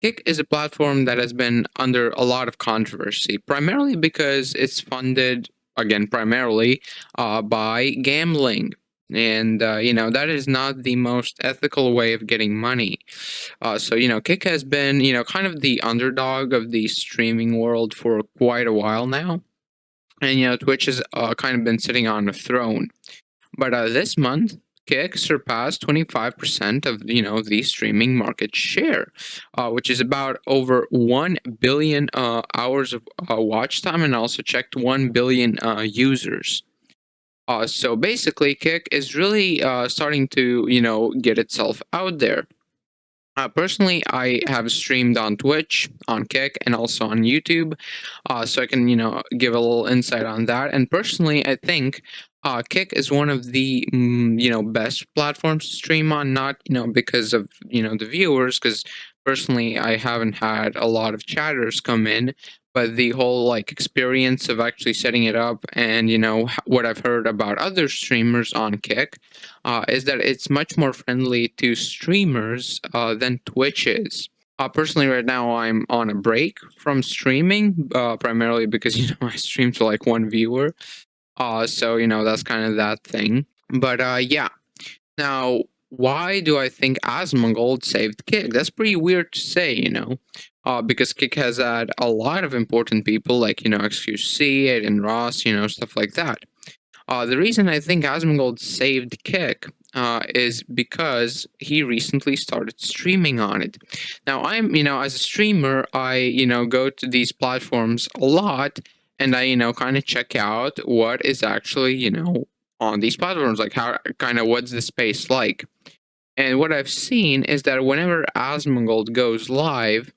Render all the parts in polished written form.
Kick is a platform that has been under a lot of controversy, primarily because it's funded, again, primarily by gambling. And, that is not the most ethical way of getting money. Kick has been, kind of the underdog of the streaming world for quite a while now. And, Twitch has kind of been sitting on a throne. But this month, Kick surpassed 25% of the streaming market share, which is about over 1 billion hours of watch time, and also checked 1 billion users. So basically, Kick is really starting to get itself out there. Personally, I have streamed on Twitch, on Kick, and also on YouTube, so I can give a little insight on that. And personally, I think Kick is one of the best platforms to stream on. Not because of the viewers, because personally I haven't had a lot of chatters come in, but the whole like experience of actually setting it up, and what I've heard about other streamers on Kick is that it's much more friendly to streamers than Twitch is. Personally, right now I'm on a break from streaming, primarily because I stream to like one viewer. So that's kind of that thing. But yeah. Now, why do I think Asmongold saved Kick? That's pretty weird to say. Because Kick has had a lot of important people like XQC, Aiden Ross, stuff like that. The reason I think Asmongold saved Kick is because he recently started streaming on it. Now, as a streamer, I go to these platforms a lot, and I, kind of check out what is actually, on these platforms, like how kind of what's the space like. And what I've seen is that whenever Asmongold goes live,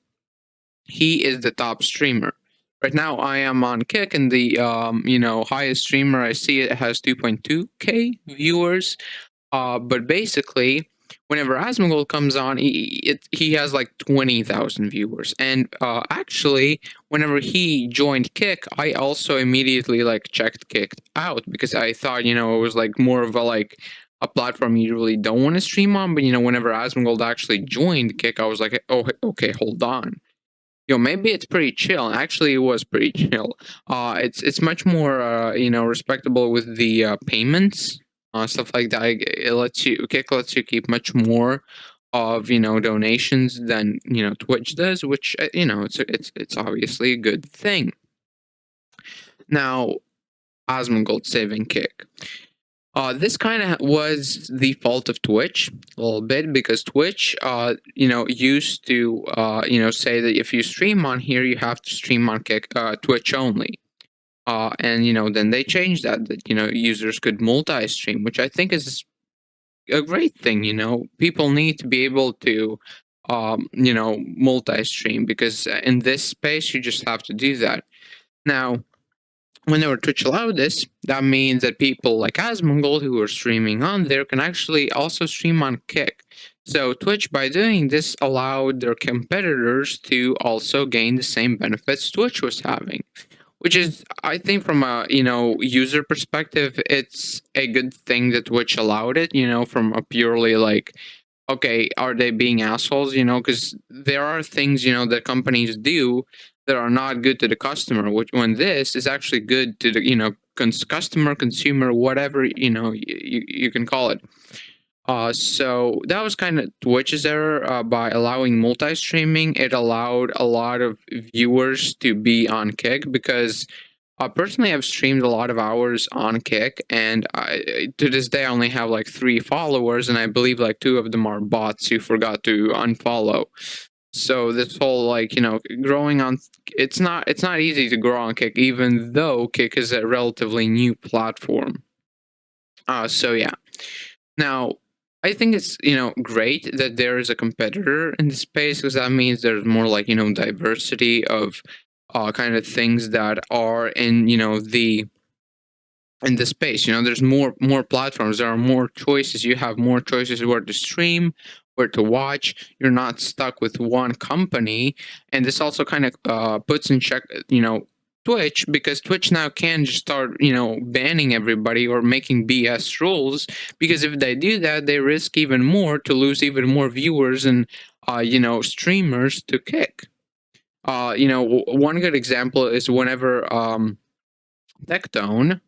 he is the top streamer. Right now, I am on Kick, and the highest streamer I see it has 2.2k viewers. But basically, whenever Asmongold comes on, he has like 20,000 viewers. And actually, whenever he joined Kick, I also immediately like checked Kick out because I thought it was like more of a platform you really don't want to stream on. But whenever Asmongold actually joined Kick, I was like, oh, okay, hold on. Maybe it's pretty chill. Actually, it was pretty chill. It's much more respectable with the payments, stuff like that. It lets you Kick lets you keep much more of donations than Twitch does, which it's obviously a good thing. Now, Osmongold saving Kick. This kind of was the fault of Twitch a little bit because Twitch, used to, say that if you stream on here, you have to stream on Twitch only. And then they changed that users could multi-stream, which I think is a great thing. People need to be able to, multi-stream because in this space you just have to do that. Now, whenever Twitch allowed this, that means that people like Asmongold who are streaming on there can actually also stream on Kick. So Twitch, by doing this, allowed their competitors to also gain the same benefits Twitch was having, which is, I think, from a user perspective, it's a good thing that Twitch allowed it. From a purely like, okay, are they being assholes? Because there are things that companies do that are not good to the customer. Which when this is actually good to the customer, consumer, whatever you can call it. So that was kind of Twitch's error by allowing multi-streaming. It allowed a lot of viewers to be on Kick because personally I've streamed a lot of hours on Kick, and to this day I only have like 3 followers, and I believe like 2 of them are bots who forgot to unfollow. So this whole growing on, it's not easy to grow on Kick, even though Kick is a relatively new platform. So yeah. Now, I think it's great that there is a competitor in the space because that means there's more diversity of kind of things that are in the space. There's more platforms. There are more choices. You have more choices where to stream, where to watch. You're not stuck with one company, and this also kind of puts in check Twitch, because Twitch now can just start, banning everybody or making BS rules. Because if they do that, they risk even more to lose even more viewers and, streamers to kick. One good example is whenever Tectone,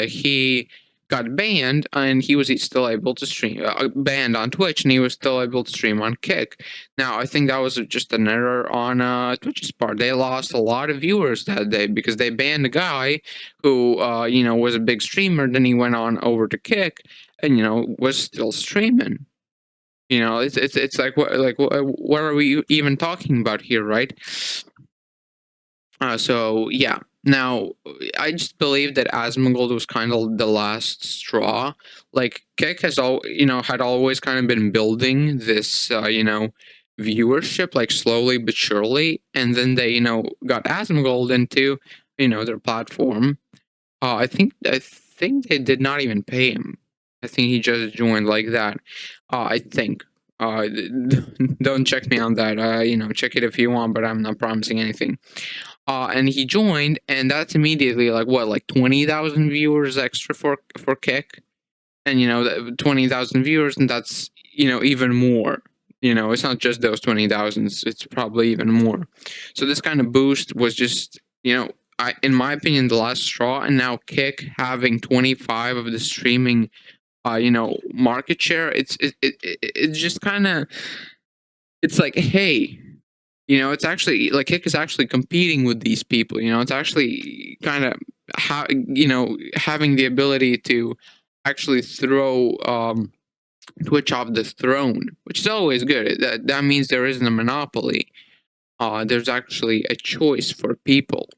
he got banned and he was still able to stream, banned on Twitch, and he was still able to stream on Kick. Now, I think that was just an error on Twitch's part. They lost a lot of viewers that day because they banned a guy who, was a big streamer. Then he went on over to Kick and, was still streaming. It's like what are we even talking about here, right? So yeah. Now, I just believe that Asmongold was kind of the last straw. Like Keck had always kind of been building this, viewership, like slowly but surely, and then they, got Asmongold into, their platform. I think they did not even pay him. I think he just joined like that. I think. Don't check me on that. Check it if you want, but I'm not promising anything. And he joined, and that's immediately like what, like 20,000 viewers extra for Kick, and 20,000 viewers, and that's even more. It's not just those 20,000; it's probably even more. So this kind of boost was just in my opinion, the last straw, and now Kick having 25 of the streaming, market share. It's just kind of, it's like, hey, it's actually like Kick is actually competing with these people. It's actually kind of having the ability to actually throw Twitch off the throne, which is always good. That means there isn't a monopoly. There's actually a choice for people.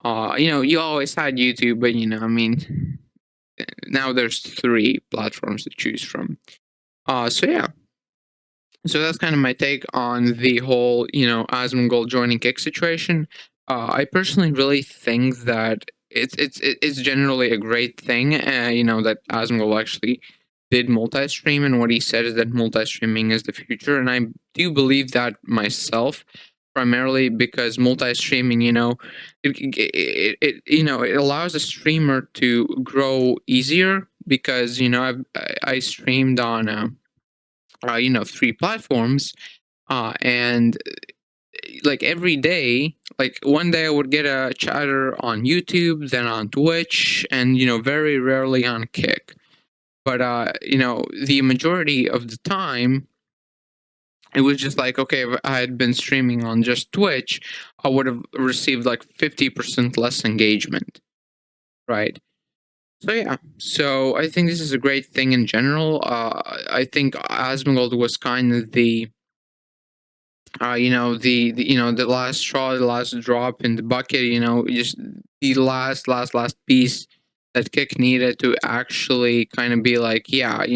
You always had YouTube, but I mean, now there's 3 platforms to choose from. So yeah. So that's kind of my take on the whole, Asmongold joining Kick situation. I personally really think that it's generally a great thing. That Asmongold actually did multi-stream, and what he said is that multi-streaming is the future, and I do believe that myself. Primarily because multi-streaming, it allows a streamer to grow easier because I streamed on 3 platforms, and like every day, like one day I would get a chatter on YouTube, then on Twitch, and very rarely on Kick. But the majority of the time, it was just like, okay, if I had been streaming on just Twitch, I would have received like 50% less engagement, right? So yeah, so I think this is a great thing in general. I think Asmongold was kind of the last straw, the last drop in the bucket. Just the last piece that Kick needed to actually kind of be like, yeah,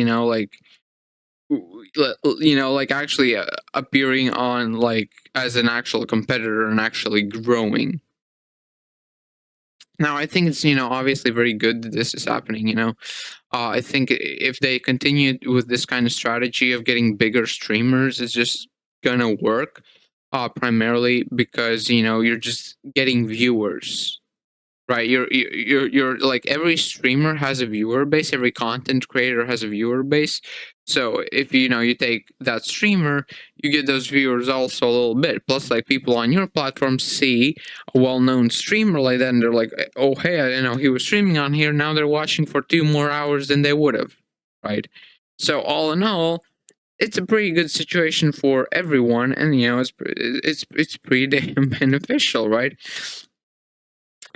like actually appearing on like as an actual competitor and actually growing. Now, I think it's obviously very good that this is happening. I think if they continue with this kind of strategy of getting bigger streamers, it's just gonna work. Primarily because you're just getting viewers, right? You're like, every streamer has a viewer base, every content creator has a viewer base. So if you take that streamer, you get those viewers also a little bit. Plus, like, people on your platform see a well-known streamer like that, and they're like, oh hey, I didn't know he was streaming on here. Now they're watching for 2 more hours than they would have, right? So all in all, it's a pretty good situation for everyone, and it's pretty damn beneficial, right?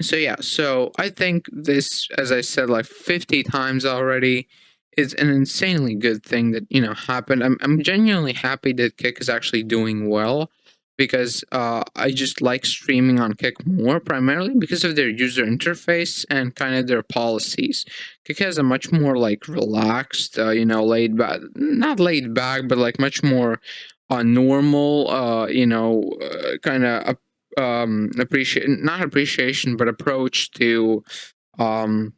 So yeah, so I think this, as I said like 50 times already, is an insanely good thing that happened. I'm genuinely happy that Kick is actually doing well, because I just like streaming on Kick more, primarily because of their user interface and kind of their policies. Kick has a much more like relaxed, laid back, not laid back, but like much more normal, kind of appreciate not appreciation but approach to um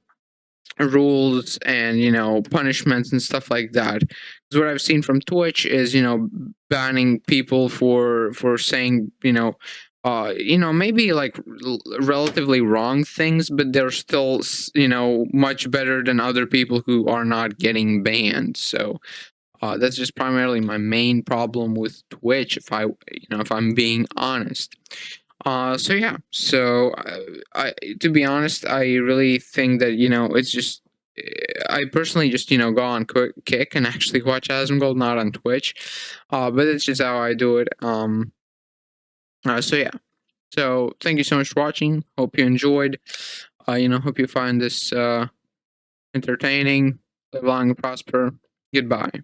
rules and punishments and stuff like that. Because what I've seen from Twitch is banning people for saying maybe like relatively wrong things, but they're still, much better than other people who are not getting banned. So that's just primarily my main problem with Twitch, if I'm being honest. So yeah, I to be honest, I really think that it's just. I personally just go on quick kick and actually watch Asmongold, not on Twitch, but it's just how I do it. So yeah, so thank you so much for watching. Hope you enjoyed. Hope you find this entertaining. Live long and prosper. Goodbye.